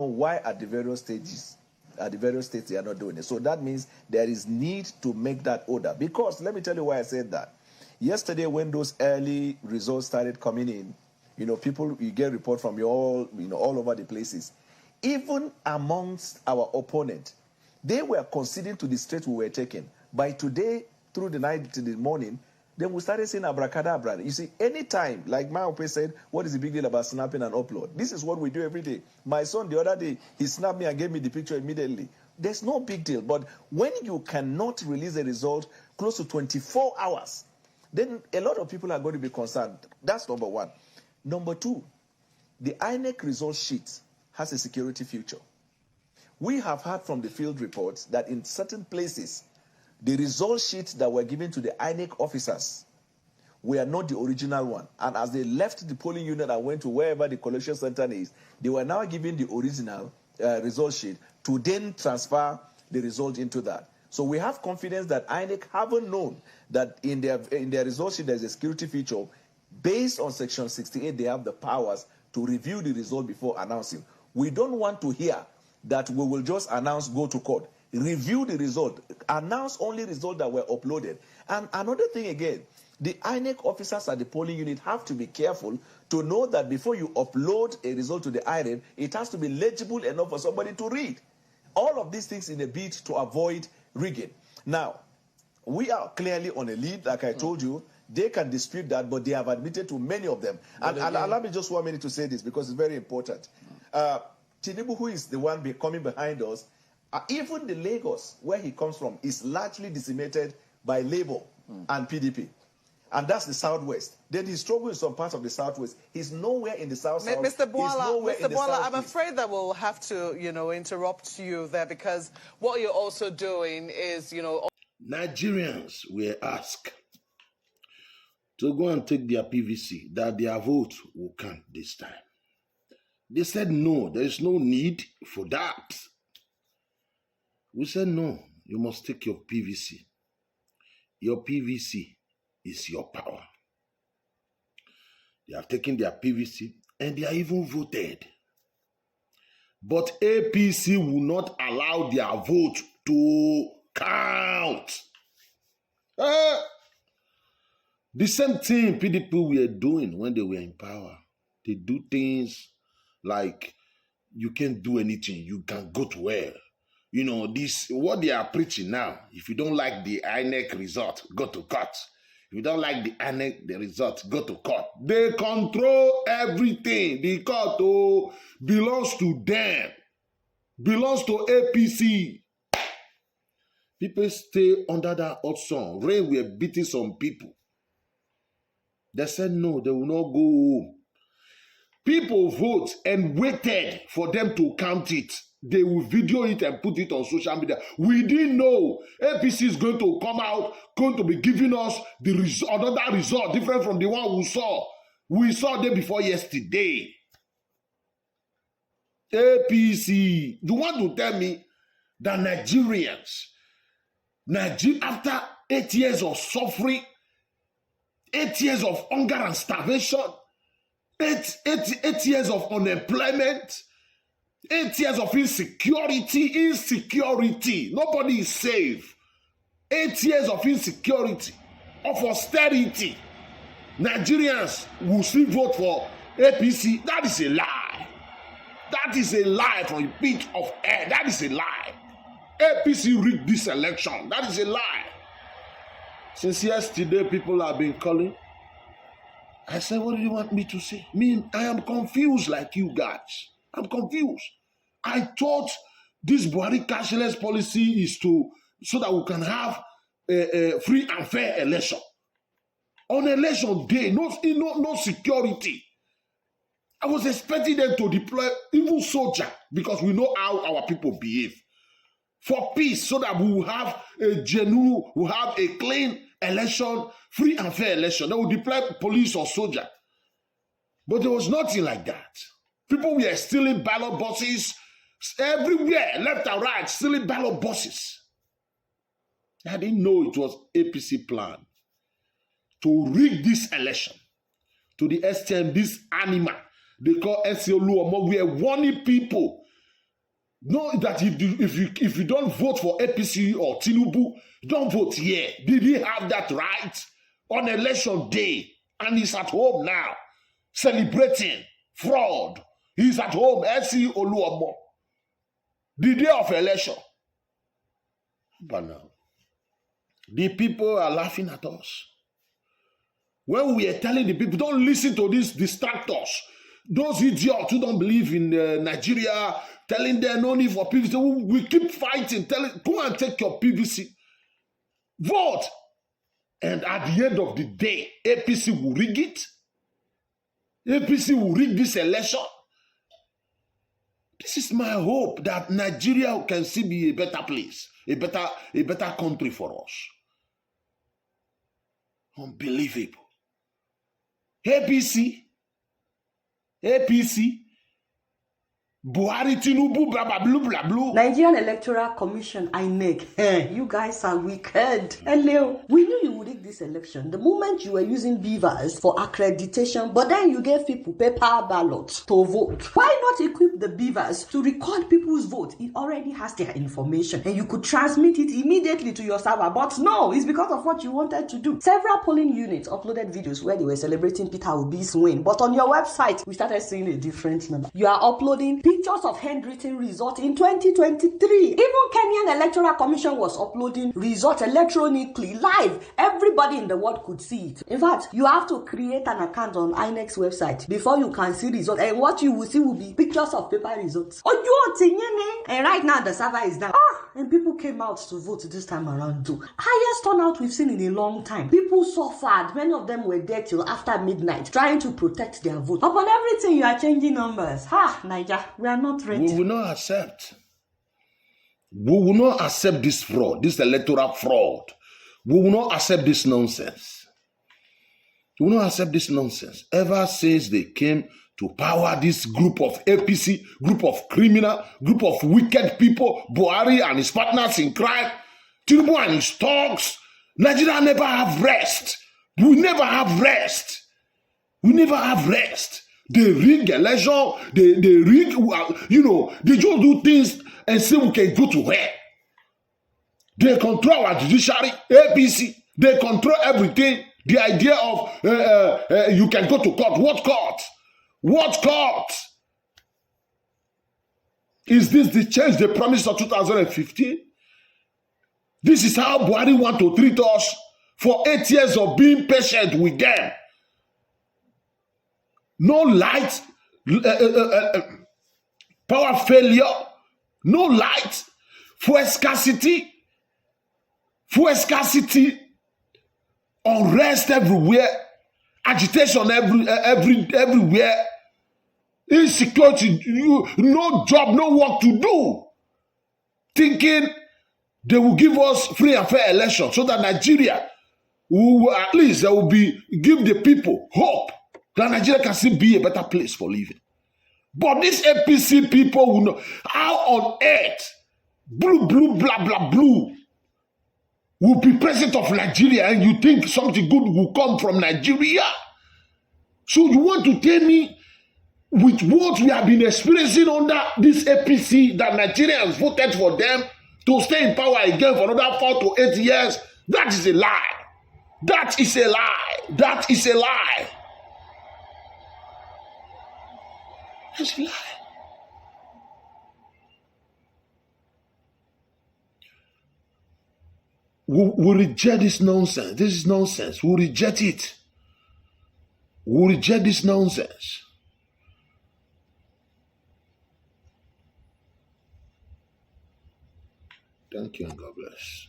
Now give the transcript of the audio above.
why at the various states they are not doing it. So that means there is need to make that order. Because let me tell you why I said that. Yesterday, when those early results started coming in, you get report from all over the places. Even amongst our opponent, they were conceding to the state we were taking. By today, through the night to the morning, then we started saying abracadabra. You see, anytime, like my opa said, what is the big deal about snapping and upload? This is what we do every day. My son, the other day, he snapped me and gave me the picture immediately. There's no big deal. But when you cannot release a result close to 24 hours, then a lot of people are going to be concerned. That's number one. Number two, the INEC result sheet has a security feature. We have heard from the field reports that in certain places, the result sheets that were given to the INEC officers were not the original one. And as they left the polling unit and went to wherever the collection center is, they were now given the original result sheet to then transfer the result into that. So we have confidence that INEC haven't known that in their result sheet there's a security feature. Based on Section 68, they have the powers to review the result before announcing. We don't want to hear that we will just announce, go to court. Review the result. Announce only results that were uploaded. And another thing again, the INEC officers at the polling unit have to be careful to know that before you upload a result to the INEC, it has to be legible enough for somebody to read. All of these things in a bid to avoid rigging. Now, we are clearly on a lead, like I told you. They can dispute that, but they have admitted to many of them. And allow me just 1 minute to say this because it's very important. Tinubu, who is the one coming behind us, even the Lagos, where he comes from, is largely decimated by Labour and PDP. And that's the Southwest. Then he's struggling in some parts of the Southwest. He's nowhere in the South. Mr. Boala, I'm afraid that we'll have to, interrupt you there because what you're also doing is, Nigerians were asked to go and take their PVC, that their vote will count this time. They said no, there is no need for that. We said no, you must take your PVC. Your PVC is your power. They have taken their PVC and they are even voted. But APC will not allow their vote to count. The same thing PDP were doing when they were in power. They do things like you can't do anything, you can go to hell. This what they are preaching now. If you don't like the INEC result, go to court. If you don't like the INEC result, go to court. They control everything. The court belongs to them, belongs to APC. People stay under that hot sun. Rain were beating some people. They said no, they will not go home. People vote and waited for them to count it. They will video it and put it on social media. We didn't know APC is going to come out, going to be giving us another result different from the one we saw. We saw them before yesterday. APC, you want to tell me that Nigerians, after 8 years of suffering, 8 years of hunger and starvation, 8 years of unemployment, 8 years of insecurity. Nobody is safe. 8 years of insecurity, of austerity. Nigerians will still vote for APC. That is a lie. That is a lie from the pit of air. That is a lie. APC rigged this election. That is a lie. Since yesterday, people have been calling. I said, what do you want me to say? I am confused like you guys. I'm confused. I thought this Buhari cashless policy is so that we can have a free and fair election. On election day, no security. I was expecting them to deploy even soldier because we know how our people behave. For peace, so that we will have a genuine, we will have a clean election, free and fair election. They will deploy police or soldier. But there was nothing like that. People were stealing ballot boxes everywhere, left and right, stealing ballot boxes. I didn't know it was APC plan to rig this election to the extent this animal they call Esioluomo. We are warning people Know that if you don't vote for APC or Tinubu, don't vote here. Did he have that right on election day? And he's at home now, celebrating fraud. He's at home, SC Oluomo, the day of election. But now, the people are laughing at us. When we are telling the people, don't listen to these distractors, those idiots who don't believe in Nigeria, telling them no need for PVC. We keep fighting, telling, go and take your PVC. Vote. And at the end of the day, APC will rig it. APC will rig this election. This is my hope that Nigeria can still be a better place, a better country for us. Unbelievable. APC, Buhari, Tinubu, blah, blah, blah, blah, blah. Nigerian Electoral Commission, INEC. You guys are wicked. Hello. We knew you would rig this election the moment you were using beavers for accreditation, but then you gave people paper ballots to vote. Why not equip the beavers to record people's vote? It already has their information and you could transmit it immediately to your server. But no, it's because of what you wanted to do. Several polling units uploaded videos where they were celebrating Peter Obi's win, but on your website, we started seeing a different number. You are uploading pictures of handwritten results in 2023. Even Kenyan Electoral Commission was uploading results electronically, live. Everybody in the world could see it. In fact, you have to create an account on INEC's website before you can see results. And what you will see will be pictures of paper results. And right now, the server is down. And people came out to vote this time around too. Highest turnout we've seen in a long time. People suffered. Many of them were there till after midnight, trying to protect their vote. Upon everything, you are changing numbers. Niger, we are not ready. We will not accept. We will not accept this fraud, this electoral fraud. We will not accept this nonsense. We will not accept this nonsense. Ever since they came to power, this group of APC, group of criminal, group of wicked people, Buhari and his partners in crime, Tinubu and his thugs, Nigeria never have rest. We never have rest. We never have rest. They rig election, they rig, they just do things and say we can go to where. They control our judiciary, APC. They control everything. The idea of you can go to court. What court? What court? Is this the change they promised of 2015? This is how Buhari want to treat us for 8 years of being patient with them. No light, power failure, no light, fuel scarcity, unrest everywhere, agitation everywhere, insecurity, no job, no work to do. Thinking they will give us free and fair election so that Nigeria will, at least there will be, give the people hope that Nigeria can still be a better place for living. But these APC people will know how on earth blue, blah, blah, blue will be president of Nigeria and you think something good will come from Nigeria. So you want to tell me with what we have been experiencing under this APC that Nigerians voted for them to stay in power again for another 4 to 8 years? That is a lie. That is a lie. That is a lie. That's a lie. We reject this nonsense. This is nonsense. We reject it. We reject this nonsense. Thank you and God bless.